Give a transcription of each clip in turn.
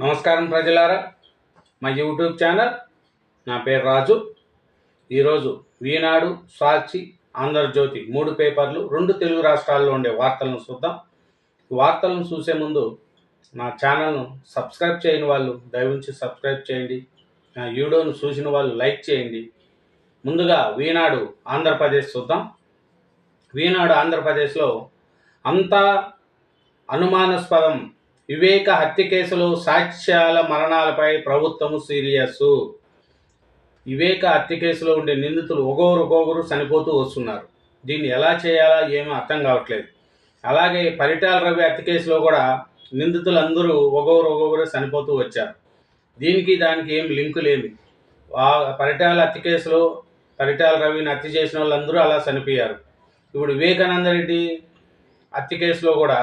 నమస్కారం ప్రజలారా, మా యూట్యూబ్ ఛానల్. నా పేరు రాజు. ఈరోజు ఈనాడు, సాక్షి, ఆంధ్రజ్యోతి 3 పేపర్లు 2 తెలుగు రాష్ట్రాల్లో ఉండే వార్తలను చూద్దాం. వార్తలను చూసే ముందు నా ఛానల్ను సబ్స్క్రైబ్ చేయని వాళ్ళు దయవుంచి సబ్స్క్రైబ్ చేయండి. నా వీడియోను చూసిన వాళ్ళు లైక్ చేయండి. ముందుగా ఈనాడు ఆంధ్రప్రదేశ్ చూద్దాం. ఈనాడు ఆంధ్రప్రదేశ్లో అంతా అనుమానాస్పదం. వివేక హత్య కేసులో సాక్ష్యాల మరణాలపై ప్రభుత్వము సీరియస్. వివేక హత్య కేసులో ఉండే నిందితులు ఒక్కొక్కరు చనిపోతూ వస్తున్నారు. దీన్ని ఎలా చేయాలా ఏమీ అర్థం కావట్లేదు. అలాగే పరిటాల రవి హత్య కేసులో కూడా నిందితులందరూ ఒక్కొక్కరు చనిపోతూ వచ్చారు. దానికి ఏం లింకులేమి. పరిటాల హత్య కేసులో పరిటాల రవిని హత్య చేసిన వాళ్ళందరూ అలా చనిపోయారు. ఇప్పుడు వివేకానంద రెడ్డి హత్య కేసులో కూడా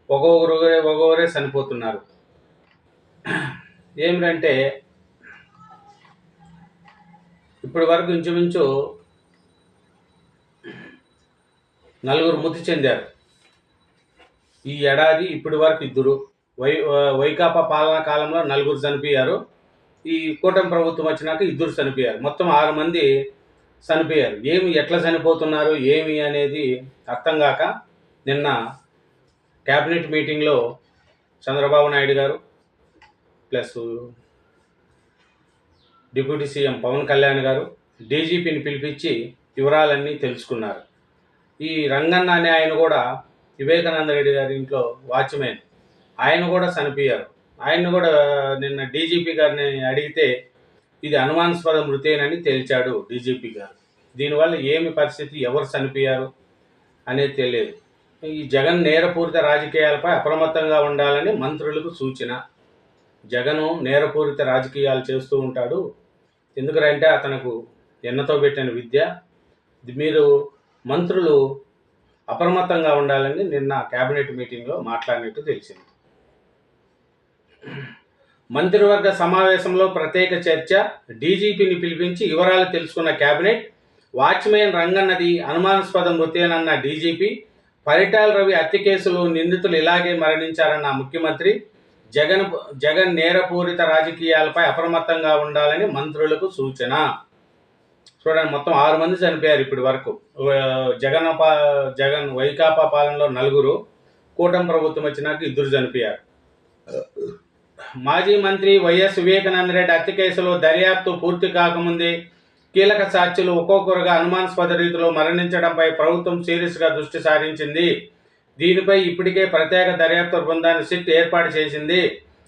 ఒక్కొక్కరే చనిపోతున్నారు. ఏమిటంటే ఇప్పటి వరకు ఇంచుమించు 4 మృతి చెందారు. ఈ ఏడాది ఇప్పటి వరకు 2. వైకాపా పాలనా కాలంలో 4 చనిపోయారు. ఈ కూటమి ప్రభుత్వం వచ్చినాక 2 చనిపోయారు. మొత్తం 6 మంది చనిపోయారు. ఎట్లా చనిపోతున్నారు ఏమి అనేది అర్థం కాక నిన్న క్యాబినెట్ మీటింగ్లో చంద్రబాబు నాయుడు గారు plus deputy CM Pawan Kalyan గారు డీజీపీని పిలిపించి వివరాలన్నీ తెలుసుకున్నారు. ఈ రంగన్న అనే ఆయన కూడా వివేకానంద రెడ్డి గారి ఇంట్లో వాచ్మెన్, ఆయన కూడా చనిపోయారు. ఆయన కూడా నిన్న డీజీపీ గారిని అడిగితే ఇది అనుమానాస్పద మృతేనని తేల్చాడు డీజీపీ గారు. దీనివల్ల ఏమి పరిస్థితి, ఎవరు చనిపోయారు అనేది తెలియదు. ఈ జగన్ నేరపూరిత రాజకీయాలపై అప్రమత్తంగా ఉండాలని మంత్రులకు సూచన. జగను నేరపూరిత రాజకీయాలు చేస్తూ ఉంటాడు. ఎందుకంటే అతనికి ఎన్నతో పెట్టిన విద్య. మీరు మంత్రులు అప్రమత్తంగా ఉండాలని నిన్న కేబినెట్ మీటింగ్లో మాట్లాడినట్టు తెలిసింది. మంత్రివర్గ సమావేశంలో ప్రత్యేక చర్చ. డీజీపీని పిలిపించి వివరాలు తెలుసుకున్న కేబినెట్. వాచ్మెన్ రంగన్నది అనుమానాస్పద మృతేనన్న డీజీపీ. పరిటాల రవి హత్య కేసులో నిందితులు ఇలాగే మరణించారన్న ముఖ్యమంత్రి. జగన్ నేరపూరిత రాజకీయాలపై అప్రమత్తంగా ఉండాలని మంత్రులకు సూచన. చూడండి, మొత్తం 6 మంది చనిపోయారు ఇప్పటి వరకు. జగన్ వైకాపా పాలనలో 4, కూటమి ప్రభుత్వం వచ్చినాక 2 చనిపోయారు. మాజీ మంత్రి వైఎస్ వివేకానంద రెడ్డి హత్య కేసులో దర్యాప్తు పూర్తి కాకముందే కీలక సాక్షులు ఒక్కొక్కరుగా అనుమానాస్పద రీతిలో మరణించడంపై ప్రభుత్వం సీరియస్గా దృష్టి సారించింది. దీనిపై ఇప్పటికే ప్రత్యేక దర్యాప్తు బృందాన్ని సిట్ ఏర్పాటు చేసింది.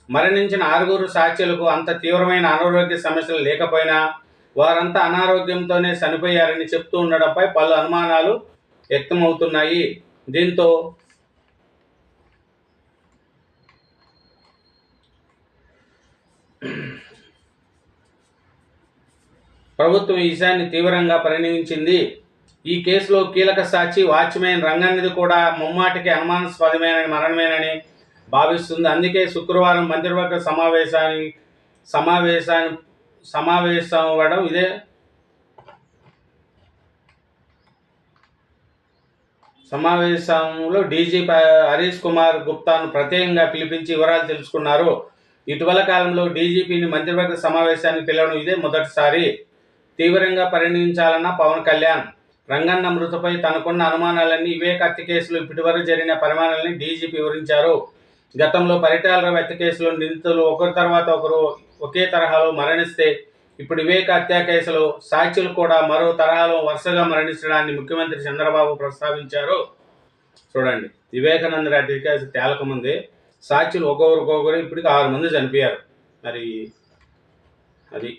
మరణించిన 6 సాక్షులకు అంత తీవ్రమైన అనారోగ్య సమస్యలు లేకపోయినా వారంతా అనారోగ్యంతోనే చనిపోయారని చెప్తూ ఉండడంపై పలు అనుమానాలు వ్యక్తమవుతున్నాయి. దీంతో ప్రభుత్వం ఈ విషయాన్ని తీవ్రంగా పరిగణించింది. ఈ కేసులో కీలక సాక్షి వాచ్మెన్ రంగన్నది కూడా ముమ్మాటికి అనుమానాస్పదమైన మరణమేనని భావిస్తుంది. అందుకే శుక్రవారం మంత్రివర్గ సమావేశం అవ్వడం ఇదే. సమావేశంలో డీజీపీ హరీష్ కుమార్ గుప్తాను ప్రత్యేకంగా పిలిపించి వివరాలు తెలుసుకున్నారు. ఇటీవల కాలంలో డీజీపీని మంత్రివర్గ సమావేశానికి పిలవడం ఇదే మొదటిసారి. తీవ్రంగా పరిగణించాలన్న పవన్ కళ్యాణ్. రంగన్న మృతిపై తనకున్న అనుమానాలన్నీ వివేక హత్య కేసులో ఇప్పటివరకు జరిగిన పరిమాణాలని డీజీపీ వివరించారు. గతంలో పరిటాల రవి హత్య కేసులో నిందితులు ఒకరి తర్వాత ఒకరు ఒకే తరహాలో మరణిస్తే ఇప్పుడు వివేక హత్య కేసులో సాక్షులు కూడా మరో తరహాలో వరుసగా మరణించడాన్ని ముఖ్యమంత్రి చంద్రబాబు ప్రస్తావించారు. చూడండి, వివేకానంద రెడ్డి కేసు తేలకముందే సాక్షులు ఒక్కొక్కరు ఇప్పటికి 6 మంది చనిపోయారు. మరి అది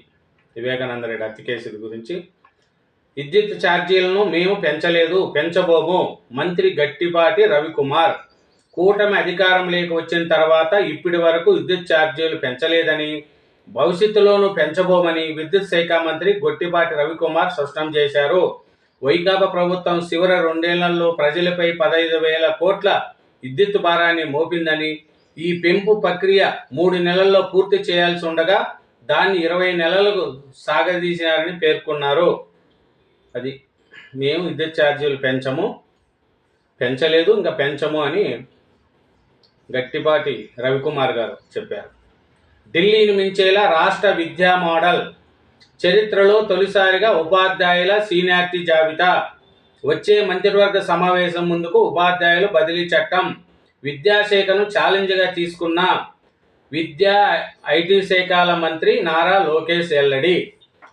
వివేకానంద రెడ్డి హత్య కేసు గురించి. విద్యుత్ ఛార్జీలను మేము పెంచబోము. మంత్రి గట్టిపాటి రవికుమార్. కూటమి అధికారంలోకి వచ్చిన తర్వాత ఇప్పటి వరకు విద్యుత్ ఛార్జీలు పెంచలేదని, భవిష్యత్తులోనూ పెంచబోమని విద్యుత్ శాఖ మంత్రి గొట్టిపాటి రవికుమార్ స్పష్టం చేశారు. వైకాపా ప్రభుత్వం చివరి 2 ఏళ్లలో ప్రజలపై 15,000 కోట్ల విద్యుత్ భారాన్ని మోపిందని, ఈ పెంపు ప్రక్రియ 3 నెలల్లో పూర్తి చేయాల్సి ఉండగా దాన్ని 20 నెలలకు సాగదీశారని పేర్కొన్నారు. అది మేము విద్యుత్ ఛార్జీలు పెంచము అని గట్టిపాటి రవికుమార్ గారు చెప్పారు. ఢిల్లీని మించేలా రాష్ట్ర విద్యా మోడల్, చరిత్రలో తొలిసారిగా ఉపాధ్యాయుల సీనియారిటీ జాబితా, వచ్చే మంత్రివర్గ సమావేశం ముందుకు ఉపాధ్యాయులు బదిలీ చట్టం, విద్యాశాఖను ఛాలెంజ్గా తీసుకున్న విద్యా ఐటీ శాఖల మంత్రి నారా లోకేష్ వెల్లడి.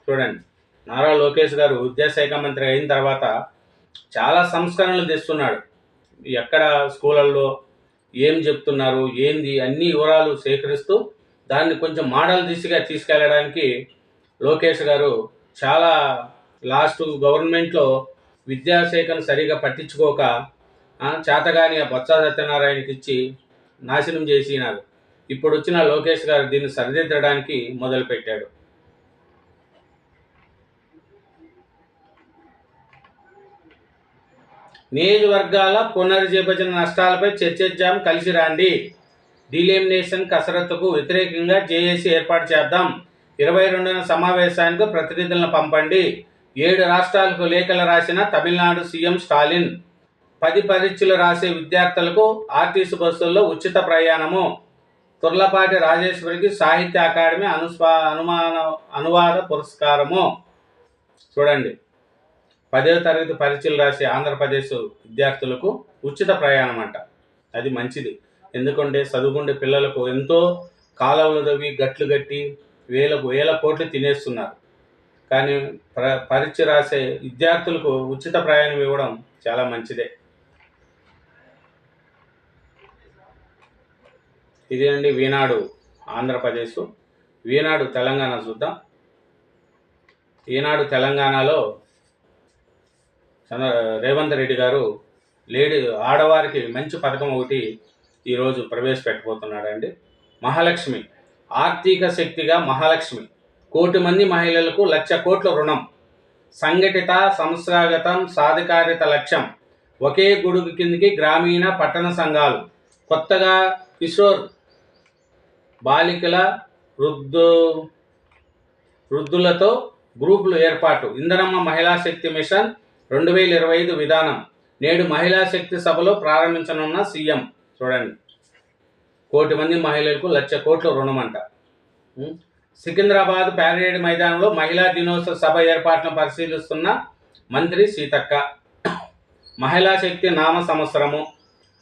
చూడండి, నారా లోకేష్ గారు విద్యాశాఖ మంత్రి అయిన తర్వాత చాలా సంస్కరణలు తెస్తున్నాడు. ఎక్కడ స్కూళ్ళల్లో ఏం చెప్తున్నారు, ఏంది, అన్ని వివరాలు సేకరిస్తూ దాన్ని కొంచెం మోడల్ దిశగా తీసుకెళ్ళడానికి లోకేష్ గారు చాలా లాస్ట్ గవర్నమెంట్లో విద్యాశాఖను సరిగా పట్టించుకోక చేతగాని బొత్స సత్యనారాయణకి ఇచ్చి నాశనం చేసినారు. ఇప్పుడు వచ్చిన లోకేష్ గారు దీన్ని సరిదిద్దడానికి మొదలుపెట్టాడు. నియోజకవర్గాల పునర్విభజన నష్టాలపై చర్చిద్దాం, కలిసి రాండి. డీలిమినేషన్ కసరత్తుకు వ్యతిరేకంగా జేఏసీ ఏర్పాటు చేద్దాం. 22న సమావేశానికి ప్రతినిధులను పంపండి. 7 రాష్ట్రాలకు లేఖలు రాసిన తమిళనాడు సీఎం స్టాలిన్. 10 పరీక్షలు రాసే విద్యార్థులకు ఆర్టీసీ బస్సుల్లో ఉచిత ప్రయాణము. తుర్లపాటి రాజేశ్వరికి సాహిత్య అకాడమీ అనువాద పురస్కారము. చూడండి, 10వ తరగతి పరీక్షలు రాసే ఆంధ్రప్రదేశ్ విద్యార్థులకు ఉచిత ప్రయాణం అంట. అది మంచిది. ఎందుకంటే చదువుకుండే పిల్లలకు ఎంతో కాలువలు తవ్వి గట్లు కట్టి వేల కోట్లు తినేస్తున్నారు. కానీ పరీక్ష రాసే విద్యార్థులకు ఉచిత ప్రయాణం ఇవ్వడం చాలా మంచిదే. ఇది అండి ఈనాడు ఆంధ్రప్రదేశ్. ఈనాడు తెలంగాణ చూద్దాం. ఈనాడు తెలంగాణలో రేవంత్ రెడ్డి గారు ఆడవారికి మంచి పథకం ఒకటి ఈరోజు ప్రవేశపెట్టబోతున్నాడండి. మహాలక్ష్మి, ఆర్థిక శక్తిగా మహాలక్ష్మి, 1 కోటి మంది మహిళలకు 1,00,000 కోట్ల రుణం, సంఘటిత సంస్థాగతం సాధికారిత లక్ష్యం, ఒకే గొడుగు కిందికి గ్రామీణ పట్టణ సంఘాలు, కొత్తగా కిషోర్ బాలికల వృద్ధులతో గ్రూపులు ఏర్పాటు, ఇందిరమ్మ మహిళా శక్తి మిషన్ 2025 విధానం, నేడు మహిళా శక్తి సభలో ప్రారంభించనున్న సీఎం. చూడండి, 1 కోటి మంది మహిళలకు 1,00,000 కోట్ల రుణం అంట. సికింద్రాబాద్ ప్యారేడ్ మైదానంలో మహిళా దినోత్సవ సభ ఏర్పాట్లను పరిశీలిస్తున్న మంత్రి సీతక్క. మహిళా శక్తి నామ సంవత్సరము,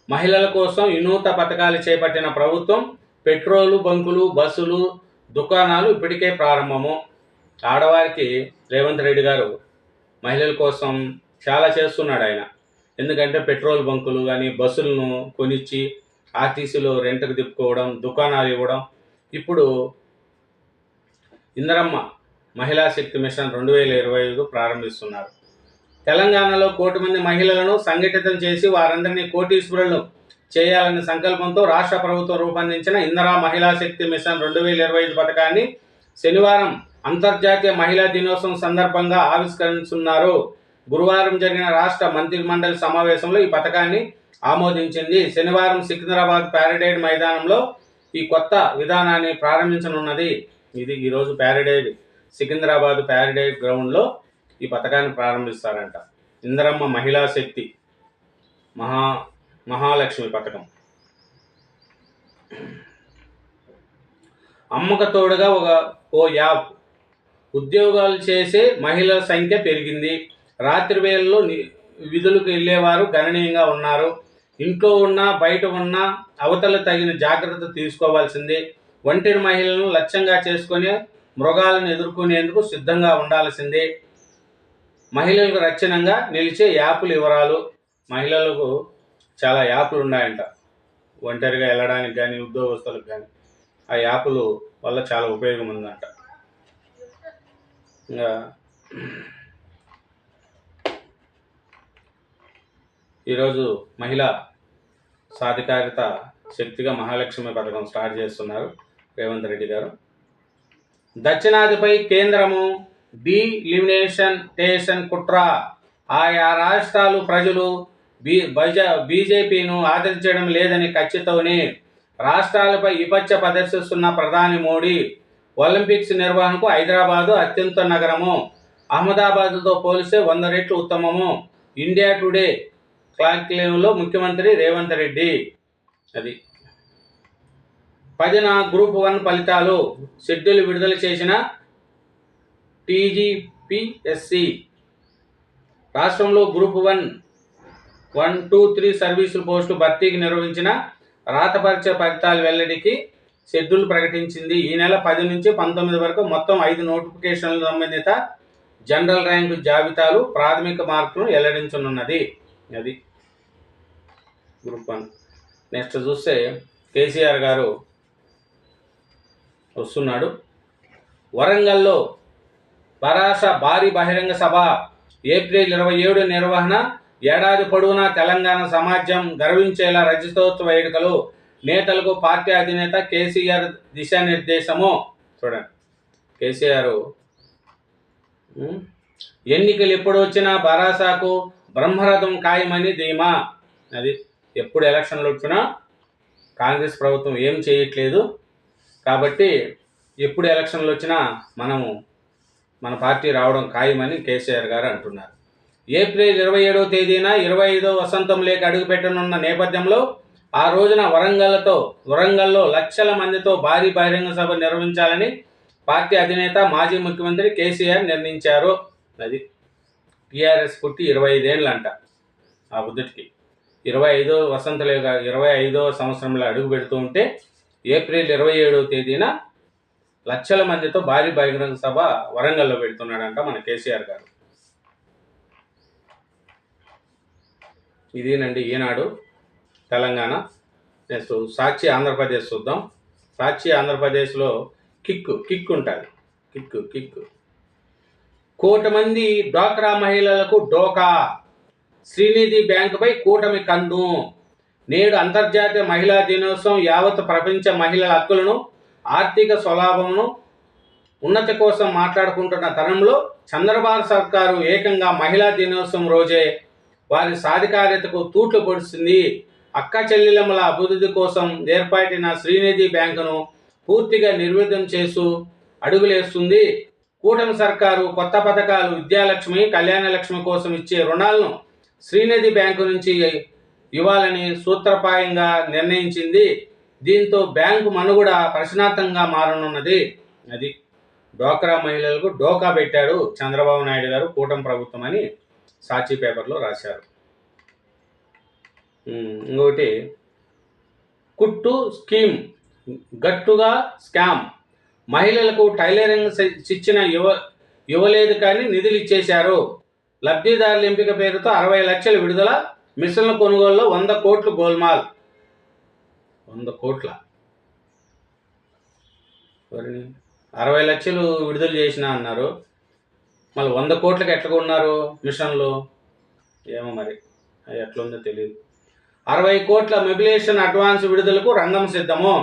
మహిళల కోసం వినూత్న పథకాలు చేపట్టిన ప్రభుత్వం, పెట్రోలు బంకులు, బస్సులు, దుకాణాలు ఇప్పటికే ప్రారంభము. ఆడవారికి రేవంత్ రెడ్డి గారు మహిళల కోసం చాలా చేస్తున్నాడు ఆయన. ఎందుకంటే పెట్రోల్ బంకులు కానీ బస్సులను కొనిచ్చి ఆర్టీసీలో రెంట్కి తిప్పుకోవడం, దుకాణాలు ఇవ్వడం. ఇప్పుడు ఇందిరమ్మ మహిళా శక్తి మిషన్ 2025 ప్రారంభిస్తున్నారు. తెలంగాణలో 1 కోటి మంది మహిళలను సంఘటితం చేసి వారందరినీ కోటీశ్వరులను చేయాలనే సంకల్పంతో రాష్ట్ర ప్రభుత్వం రూపొందించిన ఇందిరా మహిళా శక్తి మిషన్ 2025 పథకాన్ని శనివారం అంతర్జాతీయ మహిళా దినోత్సవం సందర్భంగా ఆవిష్కరించున్నారు. గురువారం జరిగిన రాష్ట్ర మంత్రిమండలి సమావేశంలో ఈ పథకాన్ని ఆమోదించింది. శనివారం సికింద్రాబాద్ ప్యారడైడ్ మైదానంలో ఈ కొత్త విధానాన్ని ప్రారంభించనున్నది. ఇది ఈరోజు సికింద్రాబాద్ ప్యారడైడ్ గ్రౌండ్లో ఈ పథకాన్ని ప్రారంభిస్తారంట. ఇందిరమ్మ మహిళా శక్తి మహాలక్ష్మి పథకం. అమ్మక తోడుగా ఓ యాప్, ఉద్యోగాలు చేసే మహిళల సంఖ్య పెరిగింది. రాత్రి వేళల్లో విధులకు వెళ్ళేవారు గణనీయంగా ఉన్నారు. ఇంట్లో ఉన్నా బయట ఉన్నా అవతల తగిన జాగ్రత్త తీసుకోవాల్సిందే. ఒంటరి మహిళలను లక్ష్యంగా చేసుకుని మృగాలను ఎదుర్కొనేందుకు సిద్ధంగా ఉండాల్సిందే. మహిళలకు రక్షణగా నిలిచే యాప్ల వివరాలు. మహిళలకు చాలా యాప్లు ఉన్నాయంట, ఒంటరిగా వెళ్ళడానికి కానీ ఉద్యోగస్తులకు కానీ. ఆ యాప్లు వల్ల చాలా ఉపయోగం ఉందంట. ఇంకా ఈరోజు మహిళా సాధికారిత శక్తిగా మహాలక్ష్మి పథకం స్టార్ట్ చేస్తున్నారు రేవంత్ రెడ్డి గారు. దక్షిణాదిపై కేంద్రము డీలిమినేషన్ కుట్ర. ఆయా రాష్ట్రాలు ప్రజలు బీజేపీను ఆదరించడం లేదని ఖచ్చితోనే రాష్ట్రాలపై విపక్ష ప్రదర్శిస్తున్న ప్రధాని మోడీ. ఒలింపిక్స్ నిర్వహణకు హైదరాబాదు అత్యంత నగరము, అహ్మదాబాద్తో పోలిస్తే 100 రెట్లు ఉత్తమము. ఇండియా టుడే కాంక్లేవ్లో ముఖ్యమంత్రి రేవంత్ రెడ్డి. అది 10న గ్రూప్ 1 ఫలితాలు షెడ్యూల్ విడుదల చేసిన టీజీపీఎస్సి. రాష్ట్రంలో గ్రూప్ 1, 2, 3 సర్వీసుల పోస్టు భర్తీకి నిర్వహించిన రాత పరీక్ష ఫలితాల వెల్లడికి షెడ్యూల్ ప్రకటించింది. ఈ నెల 10 నుంచి 19 వరకు మొత్తం 5 నోటిఫికేషన్ల సంబంధిత జనరల్ ర్యాంకు జాబితాలు ప్రాథమిక మార్కులను వెల్లడించనున్నది. అది గ్రూప్ 1. నెక్స్ట్ చూస్తే కేసీఆర్ గారు వస్తున్నాడు. వరంగల్లో భరాస భారీ బహిరంగ సభ ఏప్రిల్ 27 నిర్వహణ. ఏడాది పొడవునా తెలంగాణ సమాజం గర్వించేలా రజతోత్సవ వేడుకలు. నేతలకు పార్టీ అధినేత కేసీఆర్ దిశానిర్దేశము. చూడండి, కేసీఆర్ ఎన్నికలు ఎప్పుడు వచ్చినా భరాసాకు బ్రహ్మరథం ఖాయమని ధీమా. అది ఎప్పుడు ఎలక్షన్లు వచ్చినా కాంగ్రెస్ ప్రభుత్వం ఏం చేయట్లేదు కాబట్టి ఎప్పుడు ఎలక్షన్లు వచ్చినా మన పార్టీ రావడం ఖాయమని కేసీఆర్ గారు అంటున్నారు. ఏప్రిల్ 27వ తేదీన 25వ వసంతంలోకి అడుగుపెట్టనున్న నేపథ్యంలో ఆ రోజున వరంగల్లో లక్షల మందితో భారీ బహిరంగ సభ నిర్వహించాలని పార్టీ అధినేత మాజీ ముఖ్యమంత్రి కేసీఆర్ నిర్ణయించారు. అది టీఆర్ఎస్ పుట్టి 25 ఏళ్ళు అంట. ఆ బుద్ధుడికి 25వ వసంతలేక 25వ సంవత్సరంలో అడుగు పెడుతూ ఉంటే ఏప్రిల్ 27వ తేదీన లక్షల మందితో భారీ బహిరంగ సభ వరంగల్లో పెడుతున్నాడంట మన కేసీఆర్ గారు. ఇదేనండి ఈనాడు తెలంగాణ. నెక్స్ట్ సాక్షి ఆంధ్రప్రదేశ్ చూద్దాం. సాక్షి ఆంధ్రప్రదేశ్లో కిక్ ఉంటుంది. కిక్ 1 కోటి మంది డ్వాక్రా మహిళలకు డోకా. శ్రీనిధి బ్యాంకుపై కూటమి కన్ను. నేడు అంతర్జాతీయ మహిళా దినోత్సవం. యావత్ ప్రపంచ మహిళల హక్కులను, ఆర్థిక స్వలాభమును, ఉన్నతి కోసం మాట్లాడుకుంటున్న తరుణంలో చంద్రబాబు సర్కారు ఏకంగా మహిళా దినోత్సవం రోజే వారి సాధికారతకు తూట్లు పొడుస్తుంది. అక్క చెల్లెమ్మల అభివృద్ధి కోసం ఏర్పాటైన శ్రీనిధి బ్యాంకును పూర్తిగా నిర్వీర్యం చేస్తూ అడుగులేస్తుంది. కూటమి సర్కారు కొత్త పథకాలు, విద్యాలక్ష్మి, కళ్యాణలక్ష్మి కోసం ఇచ్చే రుణాలను శ్రీనిధి బ్యాంకు నుంచి ఇవ్వాలని సూత్రప్రాయంగా నిర్ణయించింది. దీంతో బ్యాంకు మనుగడ ప్రశ్నార్థంగా మారనున్నది. అది డ్వాక్రా మహిళలకు డోకా పెట్టాడు చంద్రబాబు నాయుడు గారు, కూటమి ప్రభుత్వం అని సాక్షి పేపర్లో రాశారు. ఇంకొకటి కుట్టు స్కీమ్ గట్టుగా స్కామ్. మహిళలకు టైలరింగ్ శిక్షణ ఇవ్వలేదు కానీ నిధులు ఇచ్చేశారు. లబ్ధిదారుల ఎంపిక పేరుతో 60 లక్షలు విడుదల. మిషన్ల కొనుగోలులో 100 కోట్లు గోల్మాల్. 100 కోట్ల 60 లక్షలు విడుదల చేసిన అన్నారు. మళ్ళీ 100 కోట్లకి ఎట్లా కొన్నారు మిషన్లు? ఏమో మరి అది ఎట్లుందో తెలియదు. 60 కోట్ల మొబిలైజేషన్ అడ్వాన్స్ విడుదలకు రంగం సిద్ధము.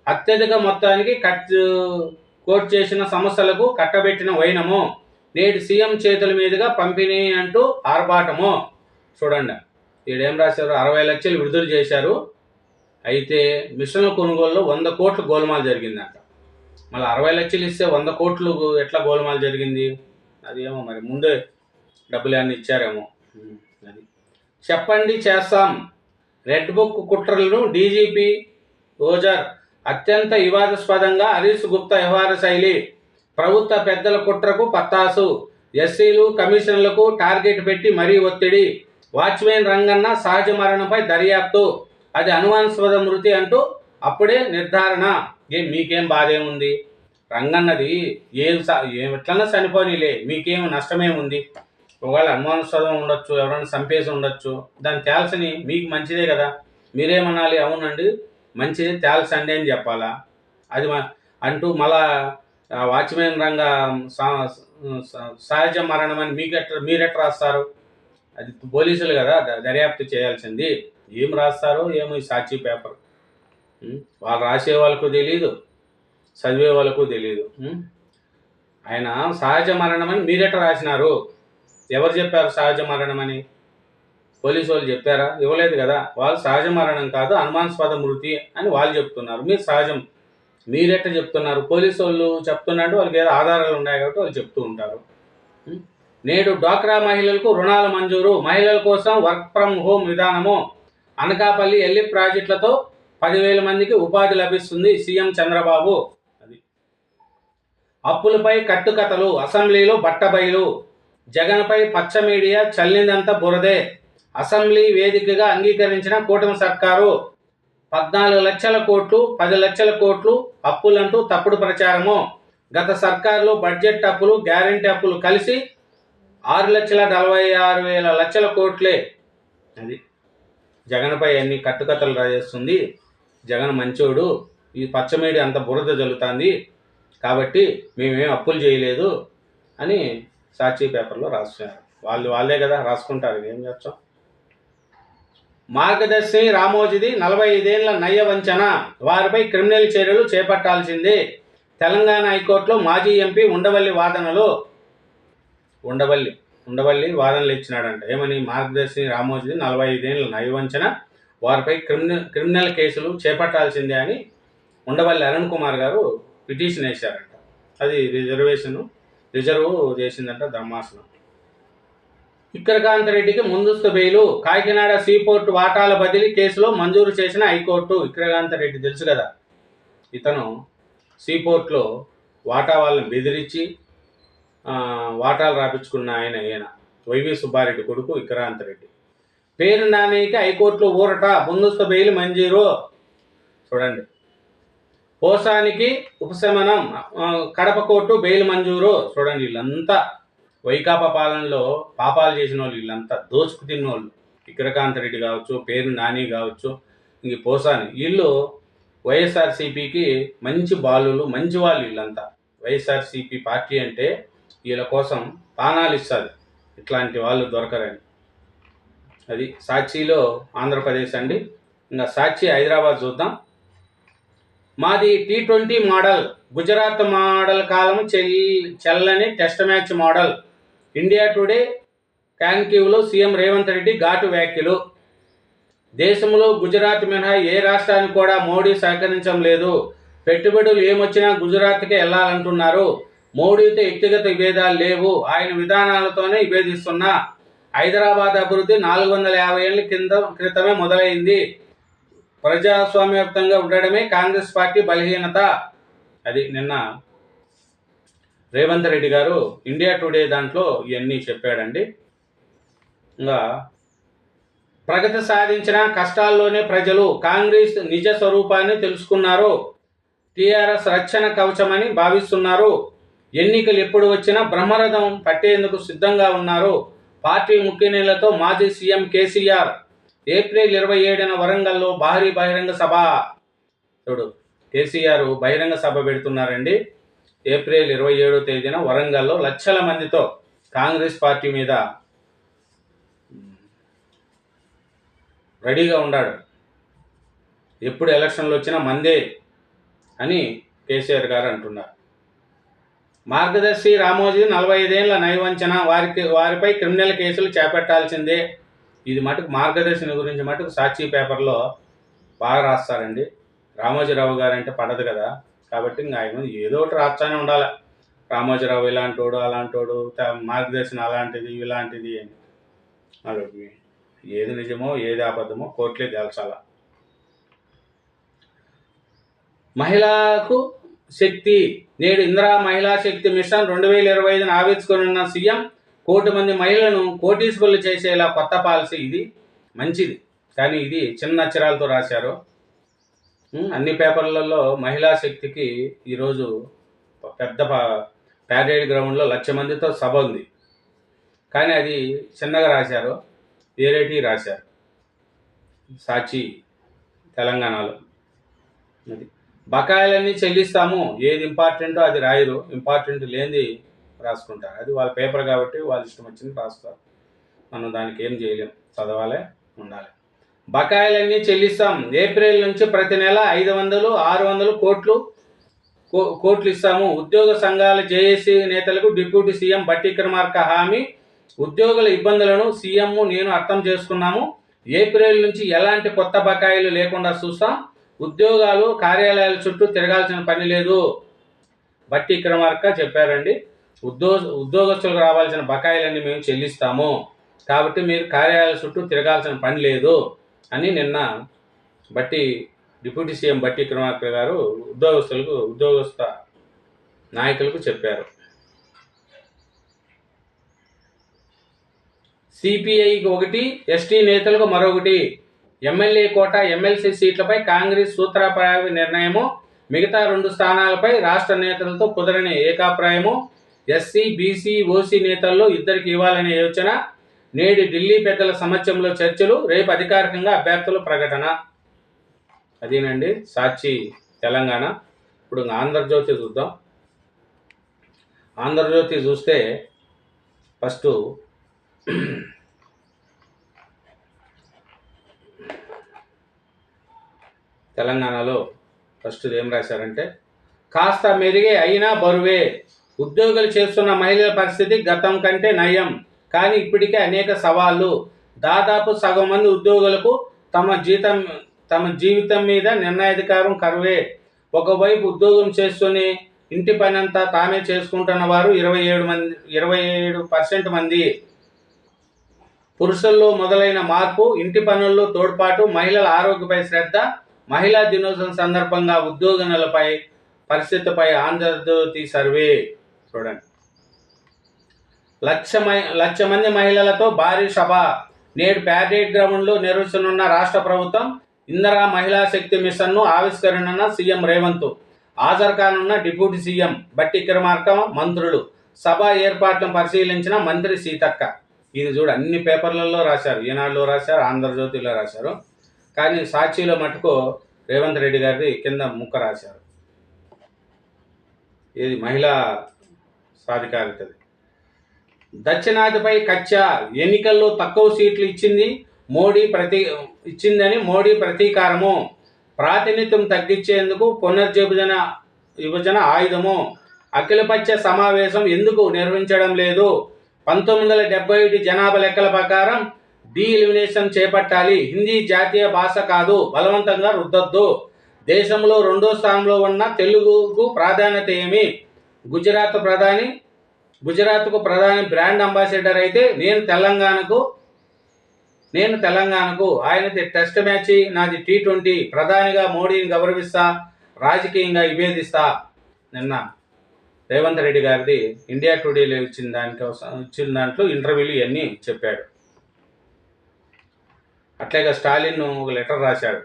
అత్యధిక మొత్తానికి కోట్ చేసిన సంస్థలకు కట్టబెట్టిన వైనము. నేడు సీఎం చేతుల మీదుగా పంపిణీ అంటూ ఆర్భాటము. చూడండి ఈడేం రాశారు, 60 లక్షలు విడుదల చేశారు. అయితే మిషన్ల కొనుగోలులో 100 కోట్లు గోల్మాల్ జరిగిందంట. మళ్ళీ 60 లక్షలు ఇస్తే 100 కోట్లు ఎట్లా గోల్మాల్ జరిగింది? అది ఏమో మరి ముందే డబ్బులు ఏమన్నా ఇచ్చారేమో. అది చెప్పండి చేస్తాం. రెడ్ బుక్ కుట్రలను డీజీపీ ఓజర్. అత్యంత వివాదాస్పదంగా హరీష్ గుప్తా వ్యవహార శైలి. ప్రభుత్వ పెద్దల కుట్రకు పత్తాసు. ఎస్సీలు కమిషన్లకు టార్గెట్ పెట్టి మరీ ఒత్తిడి. వాచ్మెన్ రంగన్న సహజ మరణంపై దర్యాప్తు. అది అనుమానాస్పద మృతి అంటూ అప్పుడే నిర్ధారణ. మీకేం బాధ ఏముంది? రంగన్నది ఎట్లన్నా చనిపోనీలే, మీకేం నష్టమేముంది? ఒకవేళ అనుమానాస్పదం ఉండొచ్చు, ఎవరైనా చంపేసి ఉండొచ్చు, దాన్ని తేల్చని మీకు మంచిదే కదా. మీరేమనాలి, అవునండి మంచిది తేల్చండి అని చెప్పాలా? అది అంటూ మళ్ళా వాచ్మెన్ రంగ సహజ మరణం అని మీరెట్లా రాస్తారు? అది పోలీసులు కదా దర్యాప్తు చేయాల్సింది. ఏం రాస్తారో ఏమో ఈ సాక్షి పేపర్. వాళ్ళు రాసే వాళ్ళకు తెలీదు, చదివే వాళ్ళకు తెలీదు. ఆయన సహజ మరణం అని మీరెట్లా రాసినారు? ఎవరు చెప్పారు సహజ మరణం అని? పోలీసు వాళ్ళు చెప్పారా? ఇవ్వలేదు కదా. వాళ్ళు సహజ మరణం కాదు అనుమానాస్పద మృతి అని వాళ్ళు చెప్తున్నారు. మీరు సహజం మీరెట్ట చెప్తున్నారు? పోలీసు వాళ్ళు చెప్తున్నట్టు వాళ్ళకి ఏదో ఆధారాలు ఉన్నాయి కాబట్టి వాళ్ళు చెప్తూ ఉంటారు. నేడు డ్వాక్రా మహిళలకు రుణాల మంజూరు. మహిళల కోసం వర్క్ ఫ్రమ్ హోమ్ విధానము. అనకాపల్లి ఎల్లి ప్రాజెక్టులతో 10,000 మందికి ఉపాధి లభిస్తుంది సీఎం చంద్రబాబు. అది అప్పులపై కట్టుకథలు, అసెంబ్లీలో బట్టబయలు. జగన్పై పచ్చ మీడియా చల్లిందంతా బురదే. అసెంబ్లీ వేదికగా అంగీకరించిన కూటమి సర్కారు 14 లక్షల కోట్లు, 10 లక్షల కోట్లు అప్పులంటూ తప్పుడు ప్రచారము. గత సర్కారులో బడ్జెట్ అప్పులు, గ్యారెంటీ అప్పులు కలిసి 6,46,000 లక్షల కోట్లే. అది జగన్పై అన్ని కట్టుకథలు రాజేస్తుంది. జగన్ మంచోడు, ఈ పచ్చ మీడియా అంత బురద జల్లుతుంది కాబట్టి మేమేం అప్పులు చేయలేదు అని సాక్షి పేపర్లో రాస్తున్నారు. వాళ్ళే కదా రాసుకుంటారు, ఏం చేస్తాం. మార్గదర్శి రామోజీది 45 ఏళ్ల నయ్య వంచన, వారిపై క్రిమినల్ చర్యలు చేపట్టాల్సిందే. తెలంగాణ హైకోర్టులో మాజీ ఎంపీ ఉండవల్లి వాదనలు ఇచ్చినాడంట. ఏమని? మార్గదర్శి రామోజీది 45 ఏళ్ల నయ్య వంచన, వారిపై క్రిమినల్ కేసులు చేపట్టాల్సిందే అని ఉండవల్లి అరుణ్ కుమార్ గారు పిటిషన్ వేశారంట. అది రిజర్వ్ చేసిందంట ధర్మాసనం. విక్రకాంత్ రెడ్డికి ముందస్తు బెయిలు. కాకినాడ సీపోర్టు వాటాల బదిలీ కేసులో మంజూరు చేసిన హైకోర్టు. విక్రకాంత్ రెడ్డి తెలుసు కదా, ఇతను సీపోర్ట్లో వాటా వాళ్ళని బెదిరించి వాటాలు రాపించుకున్న ఈయన వైవి సుబ్బారెడ్డి కొడుకు విక్రాంత్ రెడ్డి. పేరు నానికి హైకోర్టులో ఊరట, ముందస్తు బెయిల్ మంజూరు. చూడండి, పోసానికి ఉపశమనం, కడప కోర్టు బెయిల్ మంజూరు. చూడండి, వీళ్ళంతా వైకాపా పాలనలో పాపాలు చేసిన వాళ్ళు, వీళ్ళంతా దోచుకు తిన్నోళ్ళు. విక్రకాంత్ రెడ్డి కావచ్చు, పేరు నాని కావచ్చు, ఇంక పోసాని, వీళ్ళు వైఎస్ఆర్సీపీకి మంచి బాలులు, మంచి వాళ్ళు వీళ్ళంతా. వైఎస్ఆర్సీపీ పార్టీ అంటే వీళ్ళ కోసం పానాలు ఇస్తుంది, ఇట్లాంటి వాళ్ళు దొరకరని. అది సాక్షిలో ఆంధ్రప్రదేశ్ అండి. ఇంకా సాక్షి హైదరాబాద్ చూద్దాం. మాది T20 మోడల్, గుజరాత్ మోడల్ కాలం చెల్లని test match model. India today కాన్క్లేవ్లో సీఎం రేవంత్ రెడ్డి ఘాటు వ్యాఖ్యలు. దేశంలో గుజరాత్ మినహా ఏ రాష్ట్రానికి కూడా మోడీ సహకరించడం లేదు. పెట్టుబడులు ఏమొచ్చినా గుజరాత్కే వెళ్ళాలంటున్నారు. మోడీతో వ్యక్తిగత విభేదాలు లేవు, ఆయన విధానాలతోనే విభేదిస్తున్నా. హైదరాబాద్ అభివృద్ధి 450 ఏళ్ల క్రితమే మొదలైంది. ప్రజాస్వామ్యయుతంగా ఉండడమే కాంగ్రెస్ పార్టీ బలహీనత. అది నిన్న రేవంత్ రెడ్డి గారు ఇండియా టుడే దాంట్లో ఇవన్నీ చెప్పాడండి. ఇంకా ప్రగతి సాధించిన కష్టాల్లోనే ప్రజలు కాంగ్రెస్ నిజ స్వరూపాన్ని తెలుసుకున్నారు. టీఆర్ఎస్ రక్షణ కవచమని భావిస్తున్నారు. ఎన్నికలు ఎప్పుడు వచ్చినా బ్రహ్మరథం పట్టేందుకు సిద్ధంగా ఉన్నారు. పార్టీ ముఖ్య నేతలతో మాజీ సీఎం కేసీఆర్ ఏప్రిల్ 27న వరంగల్లో భారీ బహిరంగ సభ. చూడు, కేసీఆర్ బహిరంగ సభ పెడుతున్నారండి. ఏప్రిల్ 27వ తేదీన వరంగల్లో లక్షల మందితో కాంగ్రెస్ పార్టీ మీద రెడీగా ఉన్నాడు. ఎప్పుడు ఎలక్షన్లు వచ్చినా మందే అని కేసీఆర్ గారు అంటున్నారు. మార్గదర్శి రామోజీ 45 ఏళ్ల నయవంచన, వారిపై క్రిమినల్ కేసులు చేపట్టాల్సిందే. ఇది మటుకు మార్గదర్శిని గురించి మటుకు సాక్షి పేపర్లో బాగా రాస్తారండి. రామోజీరావు గారు అంటే పడదు కదా, కాబట్టి ఇంకా ఆయన ఏదో ఒకటి రాస్తానే ఉండాలి. రామోజీరావు ఇలాంటోడు, అలాంటోడు, మార్గదర్శిని అలాంటిది, ఇలాంటిది అని. అది ఏది నిజమో ఏది అబద్ధమో కోర్టులే తేల్చాల. మహిళకు శక్తి, నేడు ఇందిరా మహిళా శక్తి మిషన్ 2025ను ఆవిష్కరణ సీఎం. 1 కోటి మంది మహిళలను కోటీశ్వరులు చేసేలా కొత్త పాలసీ. ఇది మంచిది, కానీ ఇది చిన్న అక్షరాలతో రాశారు. అన్ని పేపర్లలో మహిళా శక్తికి ఈరోజు పెద్ద ప్యారేడ్ గ్రౌండ్లో 1,00,000 మందితో సభ ఉంది, కానీ అది చిన్నగా రాశారు, వేరేటి రాశారు సాక్షి తెలంగాణలో. అది బకాయిలన్నీ చెల్లిస్తాము, ఏది ఇంపార్టెంటో అది రాయరు, ఇంపార్టెంట్ లేనిది రాసుకుంటారు. అది వాళ్ళ పేపర్ కాబట్టి వాళ్ళు ఇష్టం వచ్చింది రాస్తారు. మనం దానికి ఏం చేయలేం, చదవాలి, ఉండాలి. బకాయిలన్నీ చెల్లిస్తాం. ఏప్రిల్ నుంచి ప్రతి నెల 500, 600 కోట్లు ఇస్తాము. ఉద్యోగ సంఘాల జేఏసీ నేతలకు డిప్యూటీ సీఎం బట్టి విక్రమార్క హామీ. ఉద్యోగుల ఇబ్బందులను సీఎం నేను అర్థం చేసుకున్నాము. ఏప్రిల్ నుంచి ఎలాంటి కొత్త బకాయిలు లేకుండా చూస్తాం. ఉద్యోగాలు కార్యాలయాల చుట్టూ తిరగాల్సిన పని లేదు, బట్టి విక్రమార్క చెప్పారండి. ఉద్యోగస్తులకు రావాల్సిన బకాయిలన్నీ మేము చెల్లిస్తాము, కాబట్టి మీరు కార్యాలయాల చుట్టూ తిరగాల్సిన పని లేదు అని నిన్న బట్టి డిప్యూటీ సీఎం బట్టి విక్రమార్క గారు ఉద్యోగస్థ నాయకులకు చెప్పారు. సిపిఐకి ఒకటి, ఎస్టీ నేతలకు మరొకటి. ఎమ్మెల్యే కోట, ఎమ్మెల్సీ సీట్లపై కాంగ్రెస్ సూత్రప్రాయ నిర్ణయము. మిగతా 2 స్థానాలపై రాష్ట్ర నేతలతో కుదరని ఏకాభిప్రాయము. ఎస్సీ, బీసీ, ఓసీ నేతల్లో 2కి ఇవ్వాలనే యోచన. నేడు ఢిల్లీ పెద్దల సమక్షంలో చర్చలు. రేపు అధికారికంగా అభ్యర్థుల ప్రకటన. అదేనండి సాక్షి తెలంగాణ. ఇప్పుడు ఆంధ్రజ్యోతి చూద్దాం. ఆంధ్రజ్యోతి చూస్తే ఫస్ట్ తెలంగాణలో ఫస్ట్ ఏం రాశారంటే, కాస్త మెరుగే అయినా బరువే. ఉద్యోగులు చేస్తున్న మహిళల పరిస్థితి గతం కంటే నయం, కానీ ఇప్పటికే అనేక సవాళ్లు. దాదాపు సగం మంది ఉద్యోగులకు తమ జీవితం మీద నిర్ణయాధికారం కరువే. ఒకవైపు ఉద్యోగం చేస్తూనే ఇంటి పని అంతా తామే చేసుకుంటున్న వారు 27% మంది. పురుషుల్లో మొదలైన మార్పు, ఇంటి పనుల్లో తోడ్పాటు, మహిళల ఆరోగ్యపై శ్రద్ధ. మహిళా దినోత్సవం సందర్భంగా ఉద్యోగులపై పరిస్థితిపై ఆంధ్రజ్యోతి సర్వే. చూడండి, 1,00,000 మంది మహిళలతో భారీ సభ నేడు ప్యారేడ్ గ్రౌండ్లో నిర్వహించనున్న రాష్ట్ర ప్రభుత్వం. ఇందిరా మహిళా శక్తి మిషన్ను ఆవిష్కరణన్న సీఎం రేవంత్. హాజరు కానున్న డిప్యూటీ సీఎం బట్టి విక్రమార్క, మంత్రులు. సభ ఏర్పాట్లను పరిశీలించిన మంత్రి సీతక్క. ఇది చూడు, అన్ని పేపర్లలో రాశారు. ఈనాడులో రాశారు, ఆంధ్రజ్యోతిలో రాశారు. కానీ సాక్షిలో మటుకు రేవంత్ రెడ్డి గారిది కింద ముక్క రాశారు. ఇది మహిళా సాధికారితది. దక్షిణాదిపై కచ్చ. ఎన్నికల్లో తక్కువ సీట్లు ఇచ్చిందని మోడీ ప్రతీకారము. ప్రాతినిధ్యం తగ్గించేందుకు విభజన ఆయుధము. అఖిలపక్ష సమావేశం ఎందుకు నిర్వహించడం లేదు? 1971 జనాభా లెక్కల ప్రకారం డీలిమినేషన్ చేపట్టాలి. హిందీ జాతీయ భాష కాదు, బలవంతంగా రుద్దొద్దు. దేశంలో 2వ స్థానంలో ఉన్న తెలుగుకు ప్రాధాన్యత ఏమి? గుజరాత్కు ప్రధాని బ్రాండ్ అంబాసిడర్ అయితే నేను తెలంగాణకు. ఆయనది టెస్ట్ మ్యాచ్, నాది T20. ప్రధానిగా మోడీని గౌరవిస్తా, రాజకీయంగా విభేదిస్తా. నిన్న రేవంత్ రెడ్డి గారిది ఇండియా టుడేలో ఇచ్చిన దాంట్లో ఇంటర్వ్యూలు ఇవన్నీ చెప్పాడు. అట్లాగే స్టాలిన్ ఒక లెటర్ రాశాడు.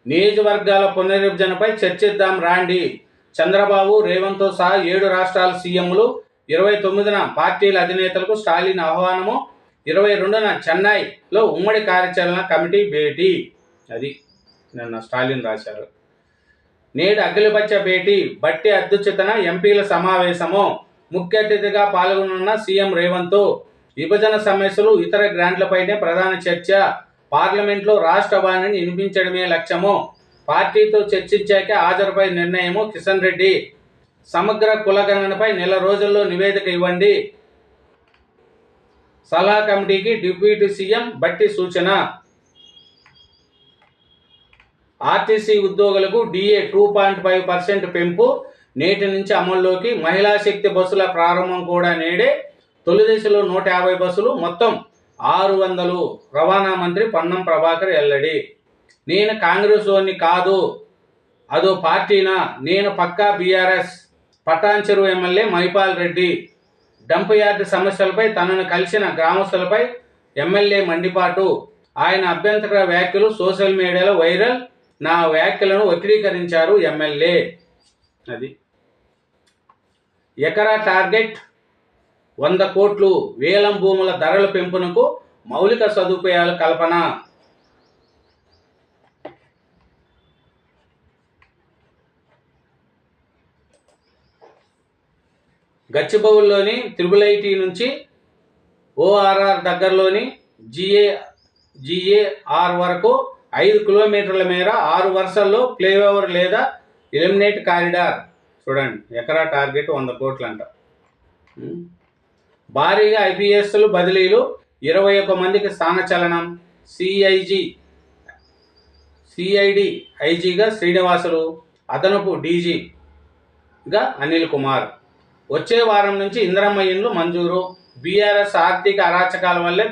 నియోజకవర్గాల పునర్విభజనపై చర్చిద్దాం రాండి. చంద్రబాబు, రేవంత్తో సహా 7 రాష్ట్రాల సీఎంలు. 29న పార్టీల అధినేతలకు స్టాలిన్ ఆహ్వానము. 22న చెన్నైలో ఉమ్మడి కార్యాచరణ కమిటీ భేటీ. అది నిన్న స్టాలిన్ రాశారు. నేడు అఖిలపక్ష భేటీ. బట్టి అధ్యక్షతన ఎంపీల సమావేశము. ముఖ్య అతిథిగా పాల్గొనున్న సీఎం రేవంత్. విభజన సమస్యలు, ఇతర గ్రాంట్లపైనే ప్రధాన చర్చ. పార్లమెంట్లో రాష్ట్ర వాణిని వినిపించడమే లక్ష్యము. పార్టీతో చర్చించాకే హాజరుపై నిర్ణయము. కిషన్ రెడ్డి. సమగ్ర కులగణనపై 1 రోజుల్లో నివేదిక ఇవ్వండి. సలహా కమిటీకి డిప్యూటీ సీఎం బట్టి సూచన. ఆర్టీసీ ఉద్యోగులకు DA 2.5% పెంపు నేటి నుంచి అమల్లోకి. మహిళా శక్తి బస్సుల ప్రారంభం కూడా నేడే. తొలి దశలో 150 బస్సులు, మొత్తం 600. రవాణా మంత్రి పొన్నం ప్రభాకర్ వెల్లడి. నేను కాంగ్రెస్ వాడిని కాదు, అదో పార్టీనా? నేను పక్కా BRS. Patancheru MLA Mahipal Reddy. Dump yard సమస్యలపై తనను కలిసిన గ్రామస్తులపై ఎమ్మెల్యే మండిపాటు. ఆయన అభ్యంతర వ్యాఖ్యలు సోషల్ మీడియాలో వైరల్. నా వ్యాఖ్యలను వక్రీకరించారు ఎమ్మెల్యే. అది ఎకరా టార్గెట్ 100 కోట్లు. వేలం భూముల ధరల పెంపునకు మౌలిక సదుపాయాల కల్పన. గచ్చిబౌలిలోని IIIT నుంచి ORR దగ్గరలోని GAR వరకు 5 కిలోమీటర్ల మేర 6 వరుసల్లో ఫ్లైఓవర్ లేదా ఎలిమినేట్ కారిడార్. చూడండి, ఎకరా టార్గెట్ 100 కోట్లు అంట. భారీగా IPSలు బదిలీలు. 21 మందికి స్థానచలనం. CID ఐజీగా శ్రీనివాసులు, అదనపు DGగా అనిల్ కుమార్. వచ్చే వారం నుంచి ఇందిరమ్మ ఇండ్లు మంజూరు. బీఆర్ఎస్ ఆర్థిక అరాచకాల వల్లే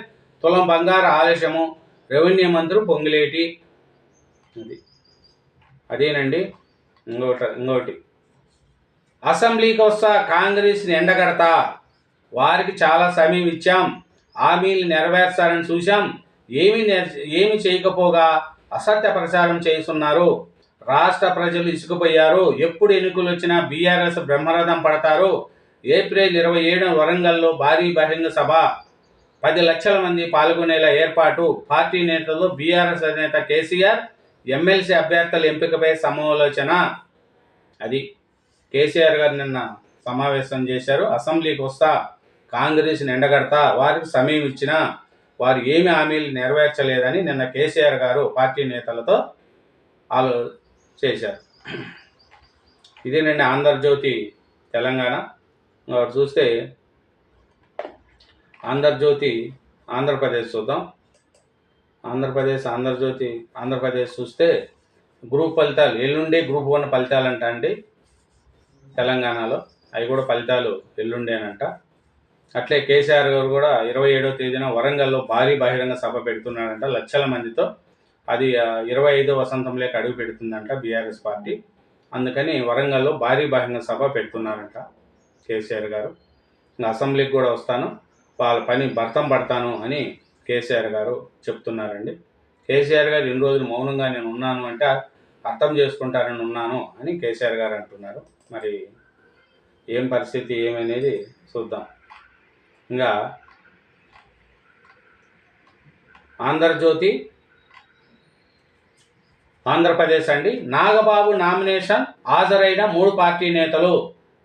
తులం బంగారు ఆలస్యము. రెవెన్యూ మంత్రి పొంగిలేటి. అది అదేనండి. ఇంకోటి అసెంబ్లీకి వస్తా కాంగ్రెస్ని ఎండగడతా, వారికి చాలా సమయం ఇచ్చాం, హామీలు నెరవేర్చాలని చూశాం, ఏమి చేయకపోగా అసత్య ప్రచారం చేస్తున్నారు. రాష్ట్ర ప్రజలు ఇసుకుపోయారు. ఎప్పుడు ఎన్నికలు వచ్చినా బీఆర్ఎస్ బ్రహ్మరథం పడతారు. ఏప్రిల్ 27 వరంగల్లో భారీ బహిరంగ సభ, 10 లక్షల మంది పాల్గొనేలా ఏర్పాటు. పార్టీ నేతలు బీఆర్ఎస్ అధినేత కేసీఆర్ ఎమ్మెల్సీ అభ్యర్థుల ఎంపికపై సమాలోచన. అది కేసీఆర్ గారు నిన్న సమావేశం చేశారు. అసెంబ్లీకి వస్తా, కాంగ్రెస్ని ఎండగడతా, వారికి సమయం ఇచ్చినా వారు ఏమి హామీలు నెరవేర్చలేదని నిన్న కేసీఆర్ గారు పార్టీ నేతలతో చేశారు. ఇదేనండి ఆంధ్రజ్యోతి తెలంగాణ. చూస్తే ఆంధ్రజ్యోతి ఆంధ్రప్రదేశ్ చూద్దాం. ఆంధ్రప్రదేశ్ చూస్తే గ్రూప్ ఫలితాలు ఎల్లుండి గ్రూప్ 1 ఫలితాలంట అండి తెలంగాణలో. అవి కూడా ఫలితాలు ఎల్లుండేనంట. అట్లే కేసీఆర్ గారు కూడా 27వ తేదీన వరంగల్లో భారీ బహిరంగ సభ పెడుతున్నాడంట లక్షల మందితో. అది 25వ వసంతంలోకి అడుగు పెడుతుందంట బీఆర్ఎస్ పార్టీ. అందుకని వరంగల్లో భారీ బహిరంగ సభ పెడుతున్నారంట కేసీఆర్ గారు. అసెంబ్లీకి కూడా వస్తాను, వాళ్ళ పని భర్తం పడతాను అని కేసీఆర్ గారు చెప్తున్నారండి. కేసీఆర్ గారు ఇన్ని రోజులు మౌనంగా నేను ఉన్నాను అంటే అర్థం చేసుకుంటారని ఉన్నాను అని కేసీఆర్ గారు అంటున్నారు. మరి ఏం పరిస్థితి ఏమనేది చూద్దాం. ఇంకా ఆంధ్రజ్యోతి ఆంధ్రప్రదేశ్ అండి. నాగబాబు నామినేషన్ హాజరైన 3 పార్టీ నేతలు.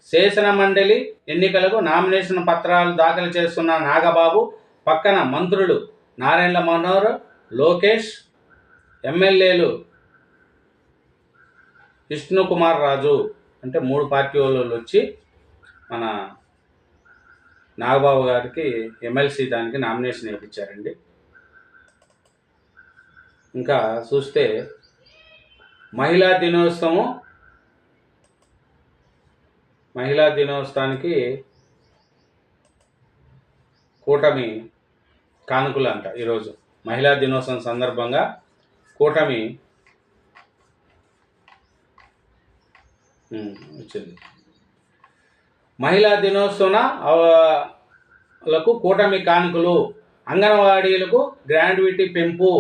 శాసన మండలి ఎన్నికలకు నామినేషన్ పత్రాలు దాఖలు చేస్తున్న నాగబాబు పక్కన మంత్రులు నారాయణ మనోహర్, లోకేష్, ఎమ్మెల్యేలు విష్ణుకుమార్ రాజు అంటే 3 పార్టీ వాళ్ళు వచ్చి మన నాగబాబు గారికి ఎమ్మెల్సీ దానికి నామినేషన్ వేయించారండి. ఇంకా చూస్తే మహిళా దినోత్సవానికి కూటమి కానుకలు అంట. ఈరోజు మహిళా దినోత్సవం సందర్భంగా కూటమి వచ్చింది. మహిళా దినోత్సవాలకు కూటమి కానుకలు. అంగన్వాడీలకు గ్రాండ్యుటీ పెంపు,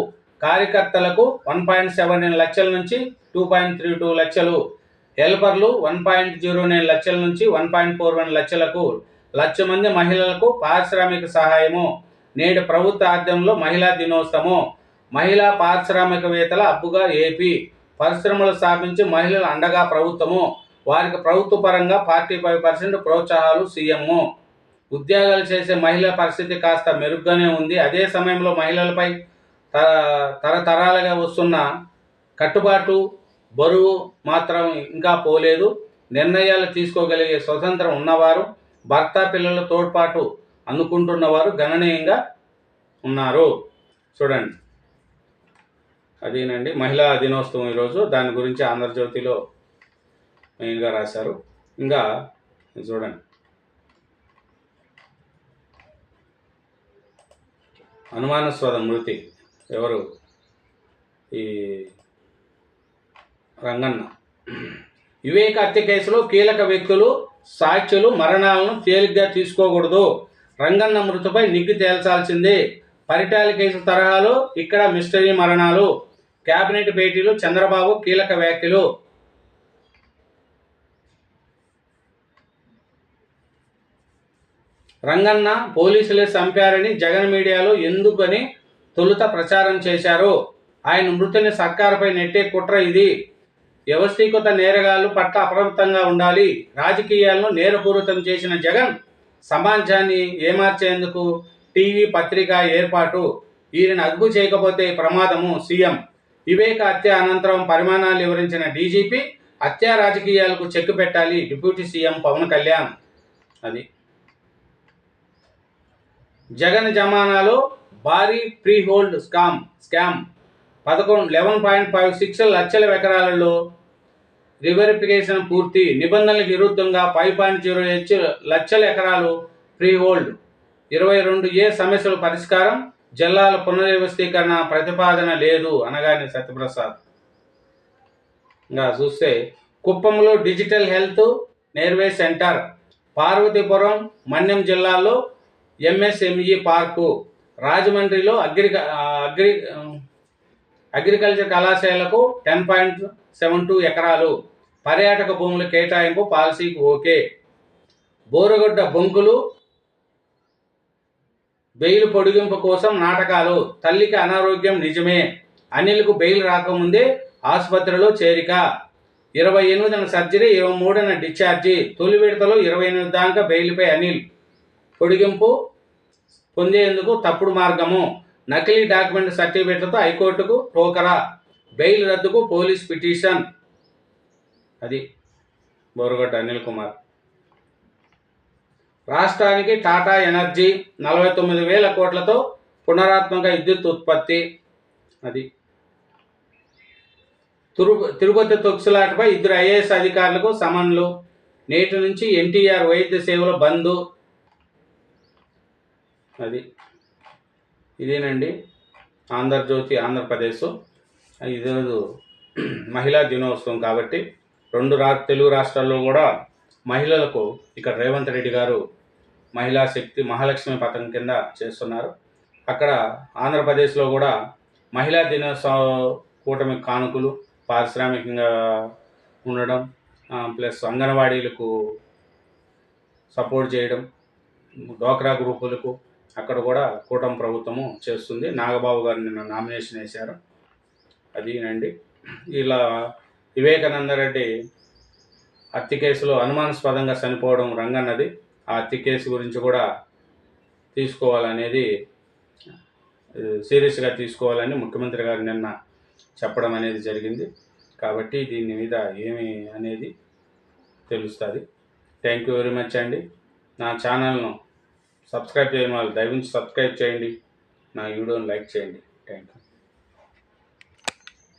కార్యకర్తలకు 1.79 లక్షల నుంచి 2.32 లక్షలు, హెల్పర్లు 1.09 లక్షల నుంచి 1.41 లక్షలకు, 1,00,000 మంది మహిళలకు పారిశ్రామిక సహాయము. నేడు ప్రభుత్వ ఆధ్వర్యంలో మహిళా దినోత్సవం. మహిళా పారిశ్రామికవేత్తల హబ్బుగా ఏపీ. పరిశ్రమలు స్థాపించి మహిళల అండగా ప్రభుత్వము. వారికి ప్రభుత్వ పరంగా 45% ప్రోత్సాహాలు సీఎం. ఉద్యోగాలు చేసే మహిళల పరిస్థితి కాస్త మెరుగ్గానే ఉంది. అదే సమయంలో మహిళలపై తరతరాలుగా వస్తున్న కట్టుబాటు బరువు మాత్రం ఇంకా పోలేదు. నిర్ణయాలు తీసుకోగలిగే స్వతంత్రం ఉన్నవారు, భర్త పిల్లల తోడ్పాటు అందుకుంటున్నవారు గణనీయంగా ఉన్నారు. చూడండి, అదేనండి మహిళా దినోత్సవం ఈరోజు. దాని గురించి ఆంధ్రజ్యోతిలో మెయిన్గా రాశారు. ఇంకా చూడండి, అనుమానాస్పద మృతి ఎవరు? ఈ రంగన్న. వివేక హత్య కేసులో కీలక వ్యక్తులు, సాక్షులు మరణాలను తేలిగ్గా తీసుకోకూడదు. రంగన్న మృతిపై నిగ్గు తేల్చాల్సిందే. పరిటాల కేసు తరహాలో ఇక్కడ మిస్టరీ మరణాలు. కేబినెట్ భేటీలు, చంద్రబాబు కీలక వ్యాఖ్యలు. రంగన్న పోలీసులే చంపారని జగన్ మీడియాలో ఎందుకని తొలుత ప్రచారం చేశారు. ఆయన మృతిని సర్కారుపై నెట్టే కుట్ర ఇది. వ్యవస్థీకృత నేరగాళ్లు పట్ల అప్రమత్తంగా ఉండాలి. రాజకీయాలను నేరపూరితం చేసిన జగన్ సమాజాన్ని ఏమార్చేందుకు టీవీ పత్రిక ఏర్పాటు. వీరిని అదుపు చేయకపోతే ప్రమాదము. సీఎం. వివేక హత్య అనంతరం పరిమాణాలు వివరించిన డీజీపీ హత్యా రాజకీయాలకు చెక్ పెట్టాలి. Deputy CM Pawan Kalyan. అది జగన్ జమానాలో భారీ ప్రీ హోల్డ్ స్కామ్ 11.56 లక్షల ఎకరాలలో రివెరిఫికేషన్ పూర్తి. నిబంధనలకు విరుద్ధంగా 5.08 లక్షల ఎకరాలు ప్రీ హోల్డ్. 22A సమస్యల పరిష్కారం. జిల్లాల పునర్వ్యవస్థీకరణ ప్రతిపాదన లేదు అనగానే సత్యప్రసాద్. ఇంకా చూస్తే కుప్పంలో digital health నేర్వే centre, Parvathipuram Manyam జిల్లాలో ఎంఎస్ఎంఈ పార్కు, రాజమండ్రిలో అగ్రికల్చర్ కళాశాలకు 10.72 ఎకరాలు, పర్యాటక భూముల కేటాయింపు పాలసీకి ఓకే. బోరగొడ్డ బొంకులు బెయిల్ పొడిగింపు కోసం నాటకాలు, తల్లికి అనారోగ్యం నిజమే, అనిల్కు బెయిల్ రాకముందే ఆసుపత్రిలో చేరిక, 28న సర్జరీ, 23న డిశ్చార్జి, తొలి విడతలో 28 దాకా బెయిల్పై అనిల్, పొడిగింపు పొందేందుకు తప్పుడు మార్గము, నకిలీ డాక్యుమెంట్ సర్టిఫికెట్లతో హైకోర్టుకు టోకరా, బెయిల్ రద్దుకు పోలీస్ పిటిషన్. అది బోరగొడ్డ అనిల్ కుమార్. రాష్ట్రానికి టాటా ఎనర్జీ 49,000 కోట్లతో పునరాత్మక విద్యుత్ ఉత్పత్తి. అది తిరుపతి తొక్సులాటపై 2 ఐఏఎస్ అధికారులకు సమన్లు, నేటి నుంచి ఎన్టీఆర్ వైద్య సేవల బంద్. అది ఇదేనండి ఆంధ్రజ్యోతి ఆంధ్రప్రదేశ్. ఈరోజు మహిళా దినోత్సవం కాబట్టి తెలుగు రాష్ట్రాల్లో కూడా మహిళలకు ఇక్కడ రేవంత్ రెడ్డి గారు మహిళా శక్తి మహాలక్ష్మి పథకం కింద చేస్తున్నారు. అక్కడ ఆంధ్రప్రదేశ్లో కూడా మహిళా దినోత్సవ కూటమి కానుకలు పారిశ్రామికంగా ఉండడం, ప్లస్ అంగన్వాడీలకు సపోర్ట్ చేయడం, డ్వాక్రా గ్రూపులకు అక్కడ కూడా కూటమి ప్రభుత్వము చేస్తుంది. నాగబాబు గారు నిన్న నామినేషన్ వేశారు. అదేనండి. ఇలా వివేకానంద రెడ్డి హత్య కేసులో అనుమానాస్పదంగా చనిపోవడం రంగన్నది. ఆ హత్య కేసు గురించి కూడా తీసుకోవాలనేది సీరియస్గా తీసుకోవాలని ముఖ్యమంత్రి గారు నిన్న చెప్పడం అనేది జరిగింది. కాబట్టి దీని మీద ఏమి అనేది తెలుస్తుంది. థ్యాంక్ యూ వెరీ మచ్ అండి. నా ఛానల్ను సబ్స్క్రైబ్ చేయని వాళ్ళు దయవుంచి సబ్స్క్రైబ్ చేయండి, నా వీడియోని లైక్ చేయండి. Thank you.